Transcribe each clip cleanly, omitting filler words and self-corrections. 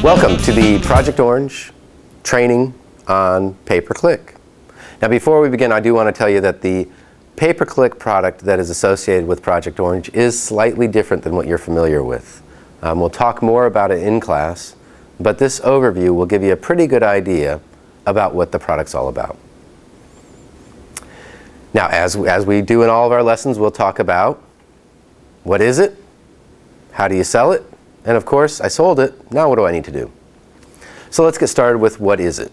Welcome to the Project Orange training on pay-per-click. Now before we begin, I do want to tell you that the pay-per-click product that is associated with Project Orange is slightly different than what you're familiar with. We'll talk more about it in class, but this overview will give you a pretty good idea about what the product's all about. Now as we do in all of our lessons, we'll talk about what is it, how do you sell it, and of course, I sold it, now what do I need to do? So let's get started with what is it.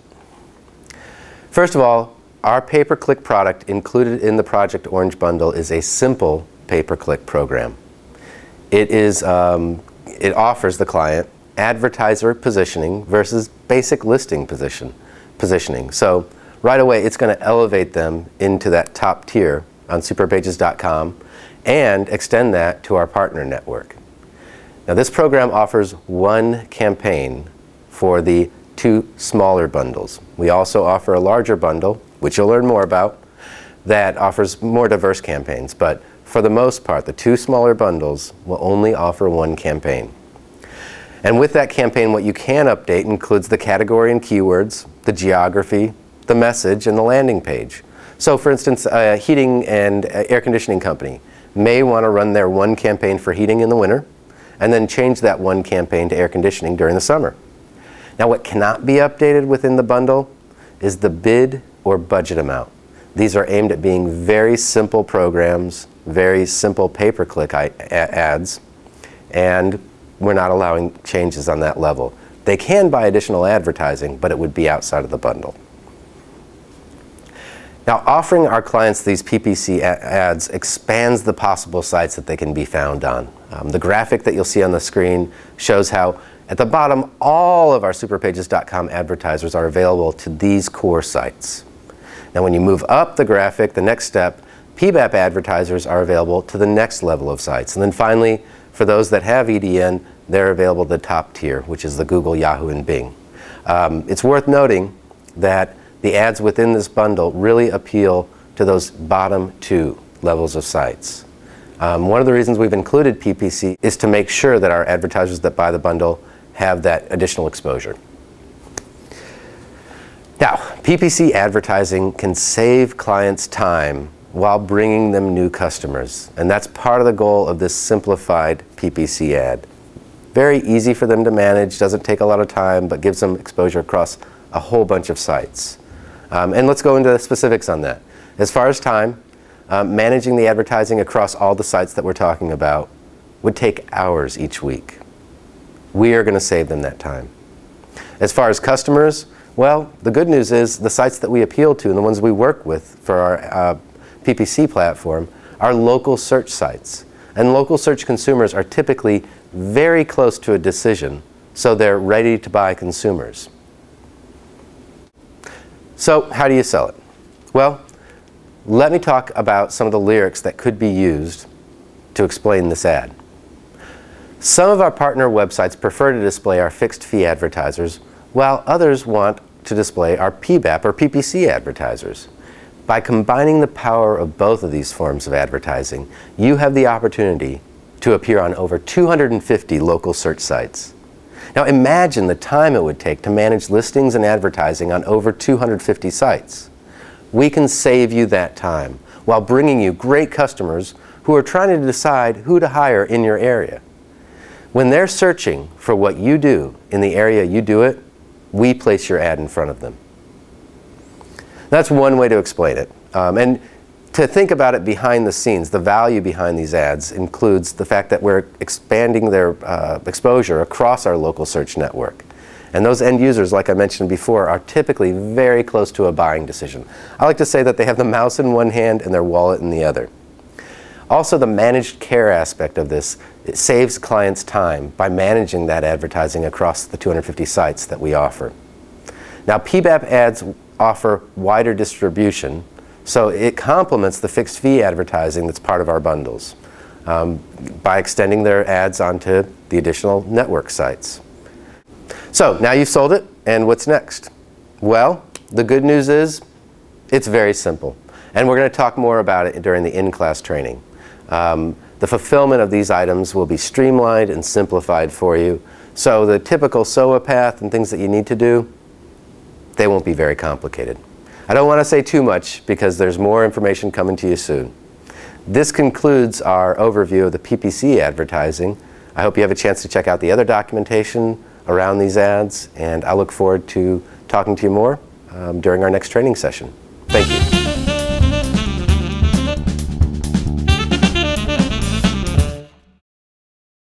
First of all, our pay-per-click product included in the Project Orange bundle is a simple pay-per-click program. It offers the client advertiser positioning versus basic listing positioning. So right away, it's going to elevate them into that top tier on superpages.com and extend that to our partner network. Now this program offers one campaign for the two smaller bundles. We also offer a larger bundle, which you'll learn more about, that offers more diverse campaigns. But for the most part, the two smaller bundles will only offer one campaign. And with that campaign, what you can update includes the category and keywords, the geography, the message, and the landing page. So for instance, a heating and air conditioning company may want to run their one campaign for heating in the winter, and then change that one campaign to air conditioning during the summer. Now what cannot be updated within the bundle is the bid or budget amount. These are aimed at being very simple programs, very simple pay-per-click ads, and we're not allowing changes on that level. They can buy additional advertising, but it would be outside of the bundle. Now offering our clients these PPC ads expands the possible sites that they can be found on. The graphic that you'll see on the screen shows how at the bottom all of our superpages.com advertisers are available to these core sites. Now when you move up the graphic, the next step, PBAP advertisers are available to the next level of sites. And then finally, for those that have EDN, they're available to the top tier, which is the Google, Yahoo, and Bing. It's worth noting that the ads within this bundle really appeal to those bottom two levels of sites. One of the reasons we've included PPC is to make sure that our advertisers that buy the bundle have that additional exposure. Now, PPC advertising can save clients time while bringing them new customers, and that's part of the goal of this simplified PPC ad. Very easy for them to manage, doesn't take a lot of time, but gives them exposure across a whole bunch of sites. And let's go into the specifics on that. As far as time, managing the advertising across all the sites that we're talking about would take hours each week. We are going to save them that time. As far as customers, well, the good news is the sites that we appeal to and the ones we work with for our PPC platform are local search sites. And local search consumers are typically very close to a decision, so they're ready to buy consumers. So how do you sell it? Well, let me talk about some of the lyrics that could be used to explain this ad. Some of our partner websites prefer to display our fixed fee advertisers, while others want to display our PBAP or PPC advertisers. By combining the power of both of these forms of advertising, you have the opportunity to appear on over 250 local search sites. Now imagine the time it would take to manage listings and advertising on over 250 sites. We can save you that time while bringing you great customers who are trying to decide who to hire in your area. When they're searching for what you do in the area you do it, we place your ad in front of them. That's one way to explain it. And to think about it behind the scenes, the value behind these ads includes the fact that we're expanding their exposure across our local search network. And those end users, like I mentioned before, are typically very close to a buying decision. I like to say that they have the mouse in one hand and their wallet in the other. Also, the managed care aspect of this, it saves clients time by managing that advertising across the 250 sites that we offer. Now, PBAP ads offer wider distribution, so it complements the fixed fee advertising that's part of our bundles by extending their ads onto the additional network sites. So now you've sold it, and what's next? Well, the good news is it's very simple, and we're going to talk more about it during the in-class training. The fulfillment of these items will be streamlined and simplified for you So the typical SOA path and things that you need to do, they won't be very complicated. I don't want to say too much because there's more information coming to you soon. This concludes our overview of the PPC advertising. I hope you have a chance to check out the other documentation around these ads, and I look forward to talking to you more during our next training session. Thank you.